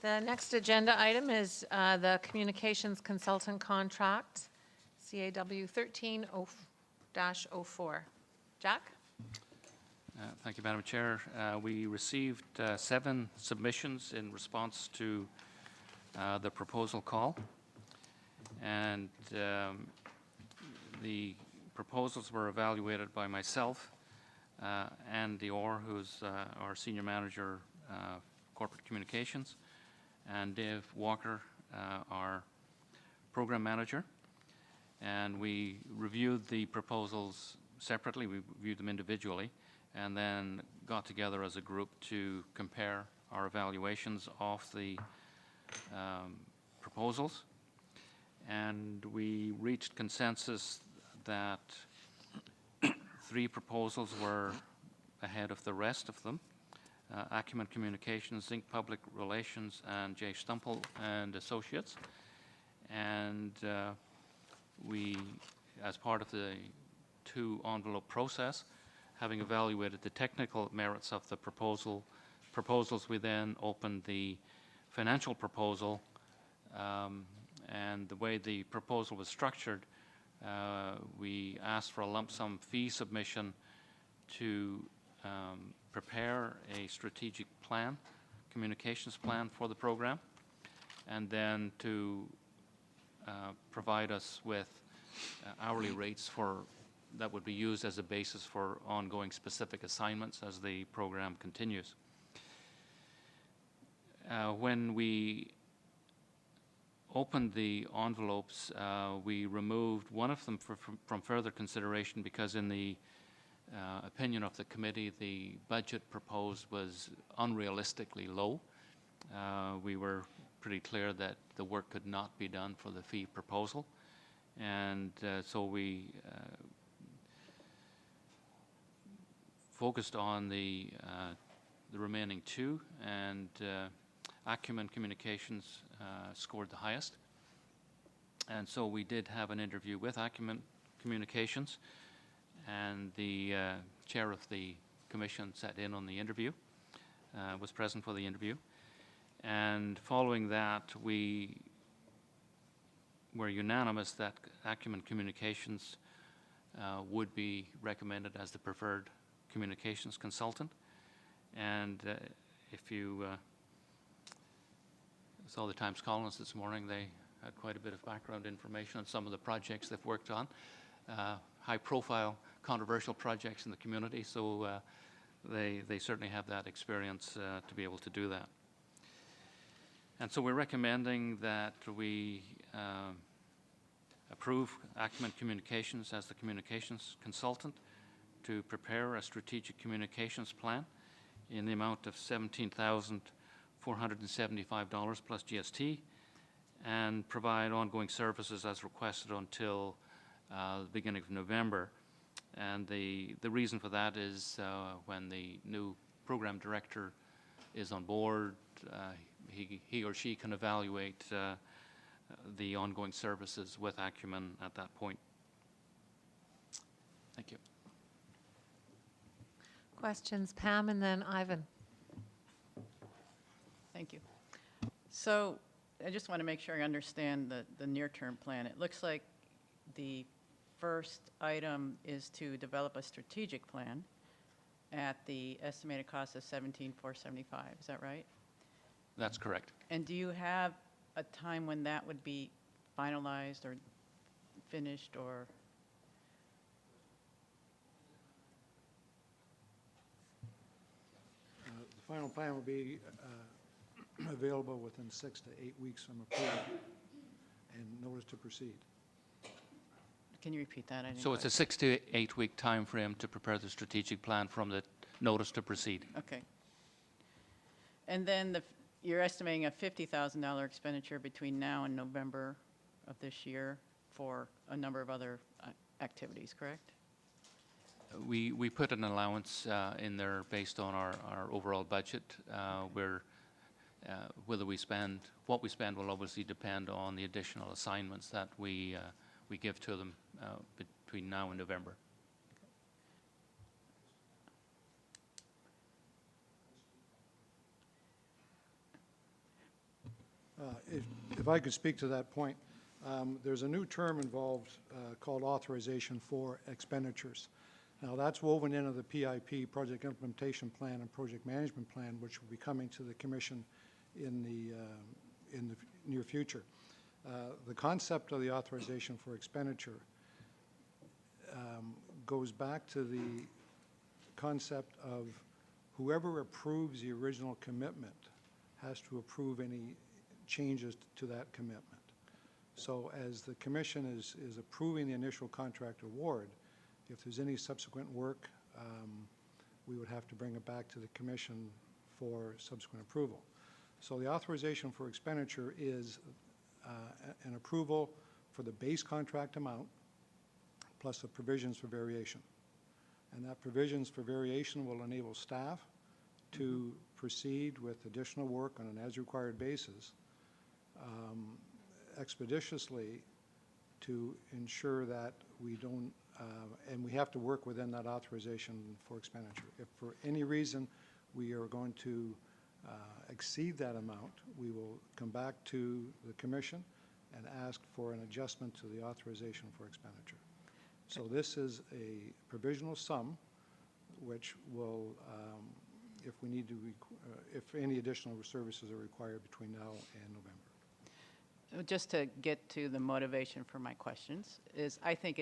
The next agenda item is the Communications Consultant Contract, CAW 13-04. Jack? Thank you, Madam Chair. We received 7 submissions in response to the proposal call, and the proposals were evaluated by myself, Andy Orr, who's our Senior Manager, Corporate Communications, and Dave Walker, our Program Manager. And we reviewed the proposals separately, we reviewed them individually, and then got together as a group to compare our evaluations of the proposals. And we reached consensus that 3 proposals were ahead of the rest of them. Acumen Communications, Zinc Public Relations, and J. Stumple and Associates. And we, as part of the 2-envelope process, having evaluated the technical merits of the proposals, we then opened the financial proposal, and the way the proposal was structured, we asked for a lump sum fee submission to prepare a strategic plan, communications plan for the program, and then to provide us with hourly rates that would be used as a basis for ongoing specific assignments as the program continues. When we opened the envelopes, we removed one of them from further consideration because in the opinion of the committee, the budget proposed was unrealistically low. We were pretty clear that the work could not be done for the fee proposal, and so we focused on the remaining 2, and Acumen Communications scored the highest. And so we did have an interview with Acumen Communications, and the chair of the commission sat in on the interview, was present for the interview. And following that, we were unanimous that Acumen Communications would be recommended as the preferred communications consultant. And if you saw the Times columns this morning, they had quite a bit of background information on some of the projects they've worked on, high-profile, controversial projects in the community, so they certainly have that experience to be able to do that. And so we're recommending that we approve Acumen Communications as the communications consultant to prepare a strategic communications plan in the amount of $17,475 plus GST, and provide ongoing services as requested until the beginning of November. And the reason for that is when the new program director is on board, he or she can evaluate the ongoing services with Acumen at that point. Thank you. Questions, Pam, and then Ivan. Thank you. So I just want to make sure I understand the near-term plan. It looks like the first item is to develop a strategic plan at the estimated cost of $17,475. Is that right? That's correct. And do you have a time when that would be finalized or finished, or? The final plan will be available within 6 to 8 weeks from approval and notice to proceed. Can you repeat that? So it's a 6 to 8 week time frame to prepare the strategic plan from the notice to proceed. Okay. And then you're estimating a $50,000 expenditure between now and November of this year for a number of other activities, correct? We put an allowance in there based on our overall budget, where whether we spend, what we spend will obviously depend on the additional assignments that we give to them between now and November. If I could speak to that point, there's a new term involved called authorization for expenditures. Now, that's woven into the PIP, Project Implementation Plan, and Project Management Plan, which will be coming to the Commission in the near future. The concept of the authorization for expenditure goes back to the concept of whoever approves the original commitment has to approve any changes to that commitment. So as the Commission is approving the initial contract award, if there's any subsequent work, we would have to bring it back to the Commission for subsequent approval. So the authorization for expenditure is an approval for the base contract amount plus the provisions for variation. And that provisions for variation will enable staff to proceed with additional work on an as-required basis expeditiously to ensure that we don't, and we have to work within that authorization for expenditure. If for any reason we are going to exceed that amount, we will come back to the Commission and ask for an adjustment to the authorization for expenditure. So this is a provisional sum which will, if we need to, if any additional services are required between now and November. Just to get to the motivation for my questions, is I think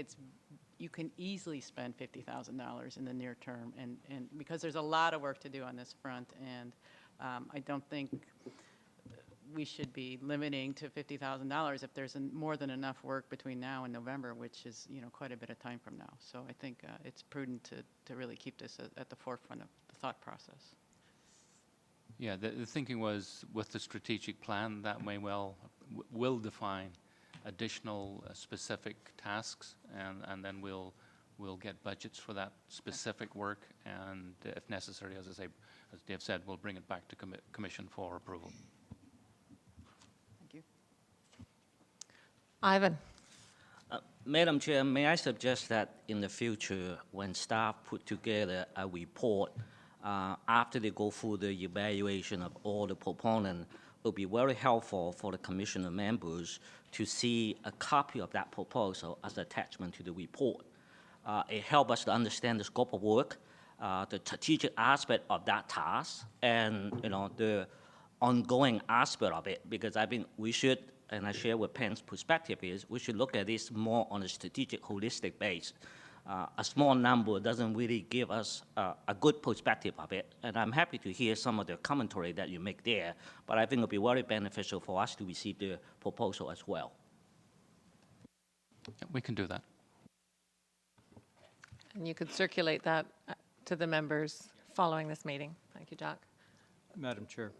you can easily spend $50,000 in the near term, and because there's a lot of work to do on this front, and I don't think we should be limiting to $50,000 if there's more than enough work between now and November, which is, you know, quite a bit of time from now. So I think it's prudent to really keep this at the forefront of the thought process. Yeah, the thinking was with the strategic plan that may well will define additional specific tasks, and then we'll get budgets for that specific work, and if necessary, as I say, as Dave said, we'll bring it back to Commission for approval. Thank you. Ivan. Madam Chair, may I suggest that in the future, when staff put together a report, after they go through the evaluation of all the proponents, it will be very helpful for the commissioner members to see a copy of that proposal as an attachment to the report. It helps us to understand the scope of work, the strategic aspect of that task, and the ongoing aspect of it. Because I think we should, and I share with Pam's perspective, is we should look at this more on a strategic, holistic base. A small number doesn't really give us a good perspective of it, and I'm happy to hear some of the commentary that you make there, but I think it would be very beneficial for us to receive the proposal as well. Yeah, we can do that. And you could circulate that to the members following this meeting. Thank you, Jack. Madam Chair.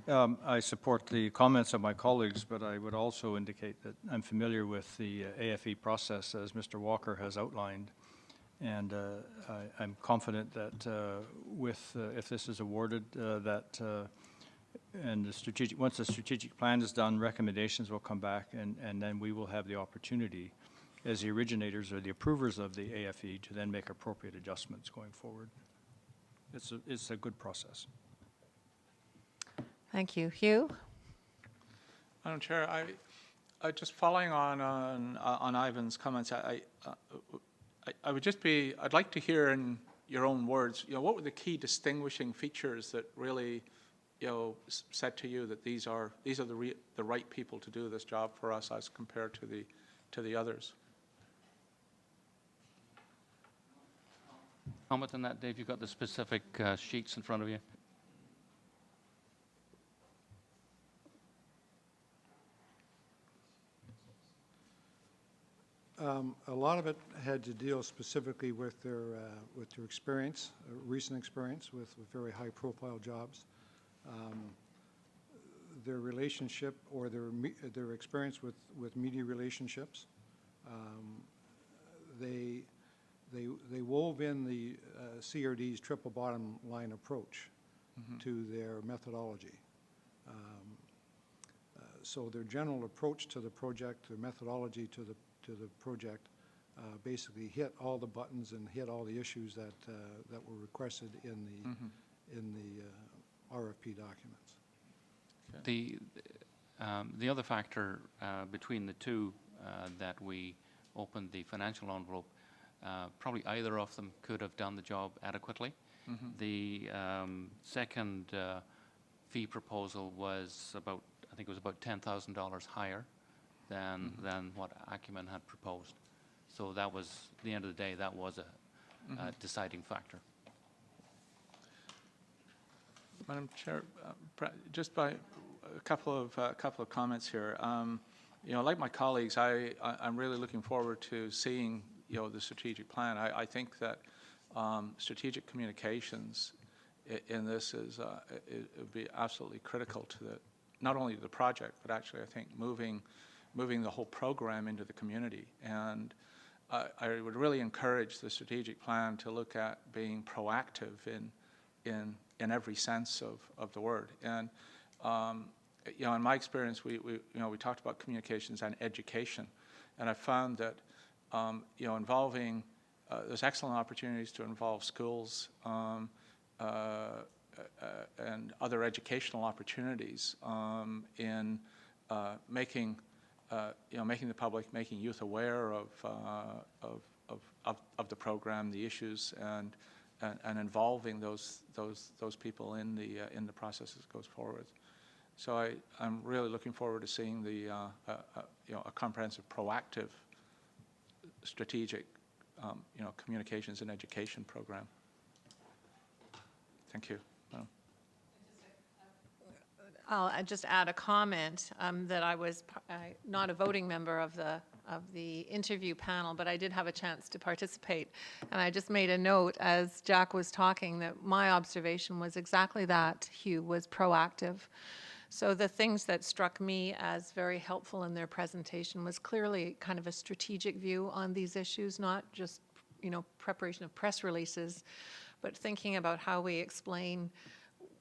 I support the comments of my colleagues, but I would also indicate that I'm familiar with the AFE process as Mr. Walker has outlined, and I'm confident that if this is awarded, and once the strategic plan is done, recommendations will come back, and then we will have the opportunity as the originators or the approvers of the AFE to then make appropriate adjustments going forward. It's a good process. Thank you. Hugh? Madam Chair, I just following on Ivan's comments, I'd like to hear in your own words, what were the key distinguishing features that really, said to you that these are the right people to do this job for us as compared to the others? Comment on that, Dave? You've got the specific sheets in front of you. A lot of it had to deal specifically with their experience, recent experience with very high-profile jobs, their relationship or their experience with media relationships. They wove in the CRD's triple bottom line approach to their methodology. So their general approach to the project, their methodology to the project, basically hit all the buttons and hit all the issues that were requested in the RFP documents. The other factor between the two that we opened the financial envelope, probably either of them could have done the job adequately. The second fee proposal was about, I think it was about $10,000 higher than what Acumen had proposed. So that was, at the end of the day, that was a deciding factor. Madam Chair, just by a couple of comments here. You know, like my colleagues, I'm really looking forward to seeing, you know, the strategic plan. I think that strategic communications in this is it would be absolutely critical to not only the project, but actually I think moving the whole program into the community. And I would really encourage the strategic plan to look at being proactive in every sense of the word. And you know, in my experience, we talked about communications and education, and I found that you know, involving there's excellent opportunities to involve schools and other educational opportunities in making the public, making youth aware of the program, the issues, and involving those people in the process as it goes forward. So I'm really looking forward to seeing the you know, a comprehensive, proactive, strategic you know, communications and education program. Thank you. I'll just add a comment that I was not a voting member of the interview panel, but I did have a chance to participate. And I just made a note as Jack was talking that my observation was exactly that, Hugh, was proactive. So the things that struck me as very helpful in their presentation was clearly kind of a strategic view on these issues, not just, you know, preparation of press releases, but thinking about how we explain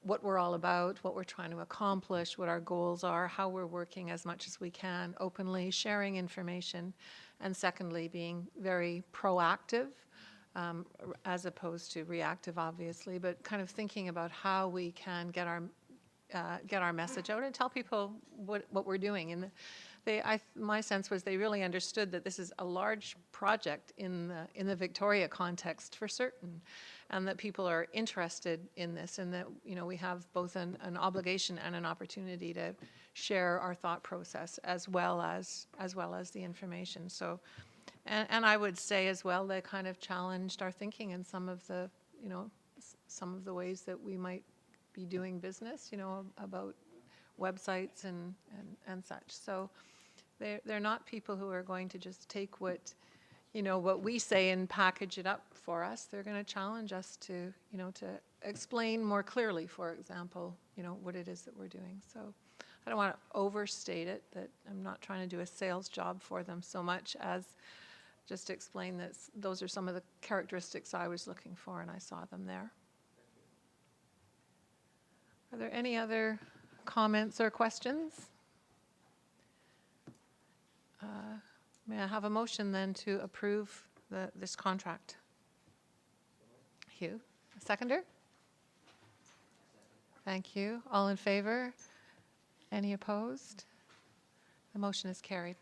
what we're all about, what we're trying to accomplish, what our goals are, how we're working as much as we can, openly sharing information, and secondly, being very proactive, as opposed to reactive, obviously, but kind of thinking about how we can get our message out and tell people what we're doing. And my sense was they really understood that this is a large project in the Victoria context for certain, and that people are interested in this, and that, you know, we have both an obligation and an opportunity to share our thought process as well as the information. So, and I would say as well, they kind of challenged our thinking in some of the, you know, some of the ways that we might be doing business, you know, about websites and such. So they're not people who are going to just take what we say and package it up for us. They're going to challenge us to, you know, to explain more clearly, for example, you know, what it is that we're doing. So I don't want to overstate it, that I'm not trying to do a sales job for them so much as just explain that those are some of the characteristics I was looking for, and I saw them there. Are there any other comments or questions? May I have a motion then to approve this contract? Hugh, a seconder? Thank you. All in favor? Any opposed? The motion is carried.